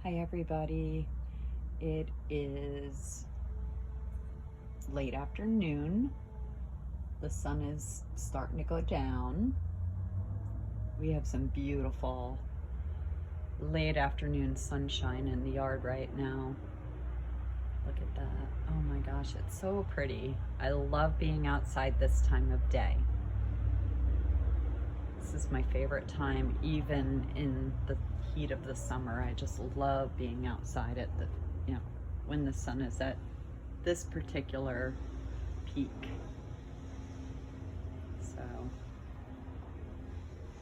Hi everybody, it is late afternoon. The sun is starting to go down. We have some beautiful late afternoon sunshine in the yard right now. Look at that. Oh my gosh, it's so pretty. I love being outside this time of day. This is my favorite time, even in the heat of the summer. I just love being outside at the, when the sun is at this particular peak. So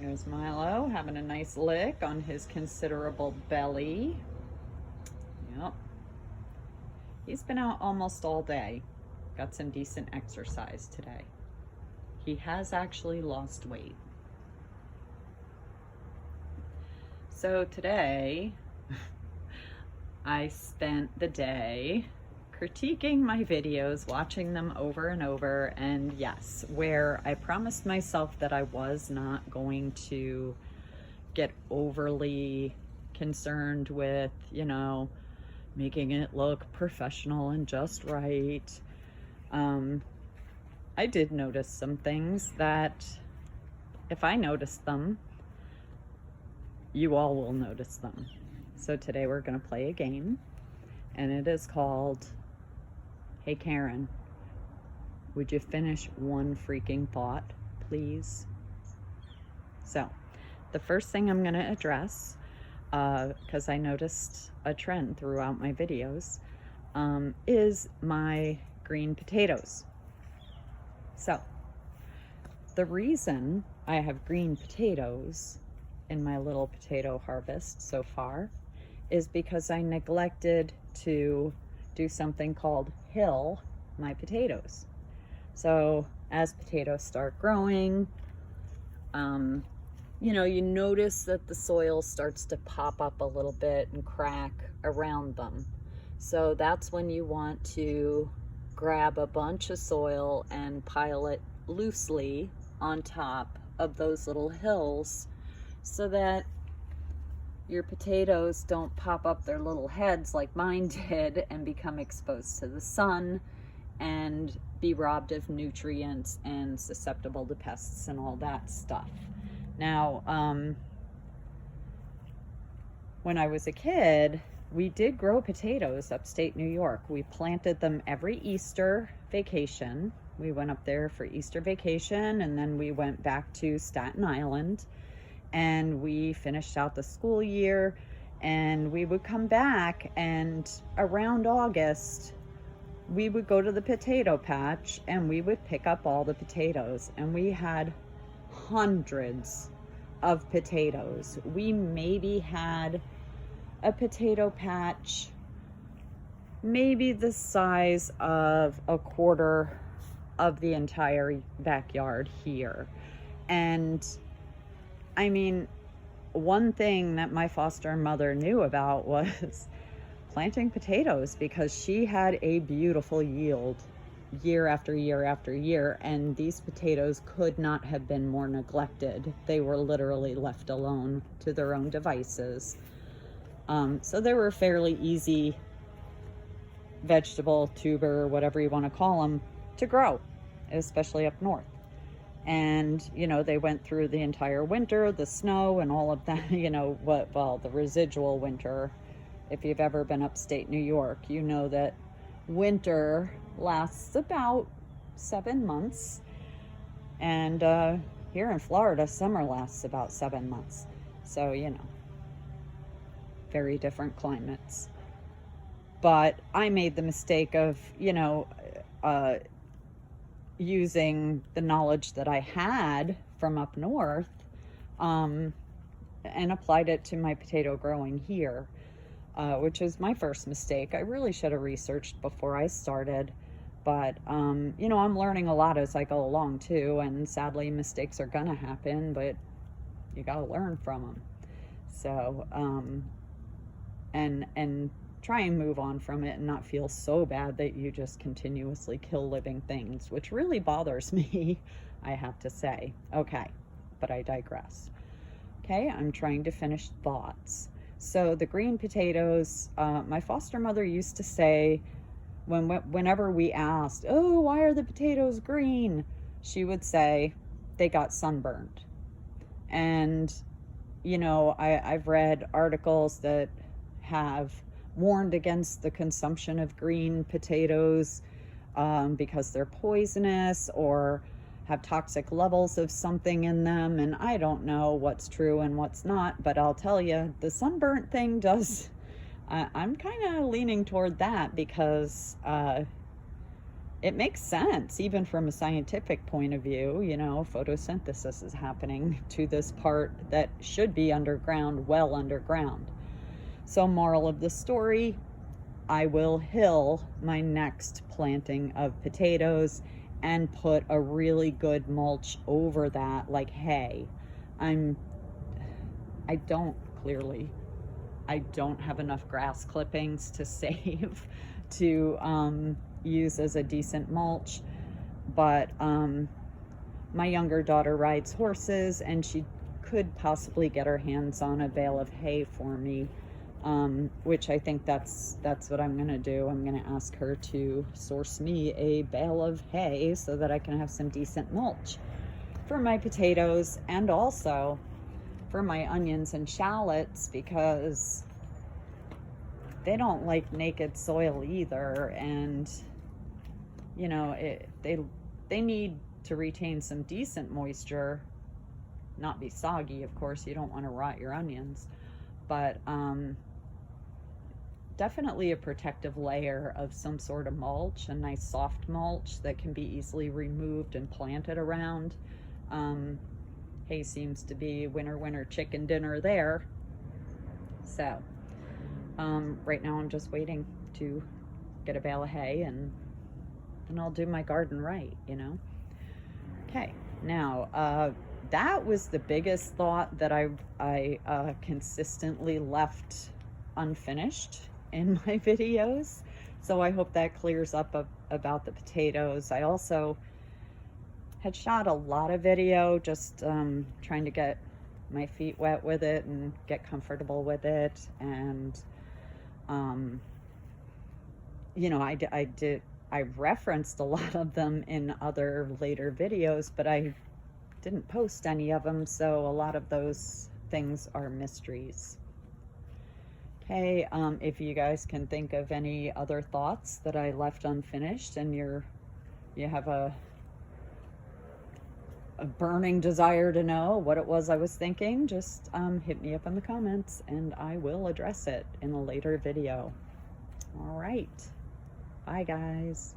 there's Milo having a nice lick on his considerable belly. Yep. He's been out almost all day. Got some decent exercise today. He has actually lost weight. So today, I spent the day critiquing my videos, watching them over and over, and yes, where I promised myself that I was not going to get overly concerned with, making it look professional and just right. I did notice some things that if I noticed them, you all will notice them. So today we're going to play a game, and it is called, Hey Karen, would you finish one freaking thought, please? So the first thing I'm going to address, because I noticed a trend throughout my videos, is my green potatoes. So the reason I have green potatoes in my little potato harvest so far is because I neglected to do something called hill my potatoes. So as potatoes start growing, you notice that the soil starts to pop up a little bit and crack around them. So that's when you want to grab a bunch of soil and pile it loosely on top of those little hills, so that your potatoes don't pop up their little heads like mine did and become exposed to the sun and be robbed of nutrients and susceptible to pests and all that stuff. Now, when I was a kid, we did grow potatoes upstate New York. We planted them every Easter vacation. We went up there for Easter vacation, and then we went back to Staten Island, and we finished out the school year, and we would come back, and around August we would go to the potato patch and we would pick up all the potatoes, and we had hundreds of potatoes. We maybe had a potato patch maybe the size of a quarter of the entire backyard here. And I mean, one thing that my foster mother knew about was planting potatoes, because she had a beautiful yield year after year after year, and these potatoes could not have been more neglected. They were literally left alone to their own devices. So they were fairly easy vegetable, tuber, whatever you want to call them, to grow, especially up north. And they went through the entire winter, the snow and all of that, the residual winter. If you've ever been upstate New York, you know that winter lasts about 7 months, and here in Florida, summer lasts about 7 months. So very different climates. But I made the mistake of using the knowledge that I had from up north, and applied it to my potato growing here, which was my first mistake. I really should have researched before I started, but I'm learning a lot as I go along too, and sadly mistakes are gonna happen, but you gotta learn from them. So and try and move on from it and not feel so bad that you just continuously kill living things, which really bothers me, I have to say. Okay, but I digress. Okay, I'm trying to finish thoughts. So the green potatoes, my foster mother used to say, whenever we asked, oh, why are the potatoes green? She would say, they got sunburned. And, you know, I've read articles that have warned against the consumption of green potatoes because they're poisonous or have toxic levels of something in them. And I don't know what's true and what's not, but I'll tell you, the sunburnt thing does. I'm kind of leaning toward that because it makes sense, even from a scientific point of view. You know, photosynthesis is happening to this part that should be underground, well underground. So, moral of the story, I will hill my next planting of potatoes and put a really good mulch over that, like hay. I don't clearly, I don't have enough grass clippings to save to use as a decent mulch, but my younger daughter rides horses and she could possibly get her hands on a bale of hay for me, which I think that's what I'm gonna do. I'm gonna ask her to source me a bale of hay so that I can have some decent mulch for my potatoes and also for my onions and shallots, because they don't like naked soil either, and you know, they need to retain some decent moisture, not be soggy, of course. You don't want to rot your onions, but definitely a protective layer of some sort of mulch, a nice soft mulch that can be easily removed and planted around. Hay seems to be winner chicken dinner there. So right now I'm just waiting to get a bale of hay and I'll do my garden right, you know. Okay, now that was the biggest thought that I consistently left unfinished in my videos. So I hope that clears up about the potatoes. I also had shot a lot of video just trying to get my feet wet with it and get comfortable with it. And you know, I referenced a lot of them in other later videos, but I didn't post any of them, so a lot of those things are mysteries. Okay, if you guys can think of any other thoughts that I left unfinished and you have a burning desire to know what it was I was thinking, just hit me up in the comments and I will address it in a later video. All right. Bye, guys.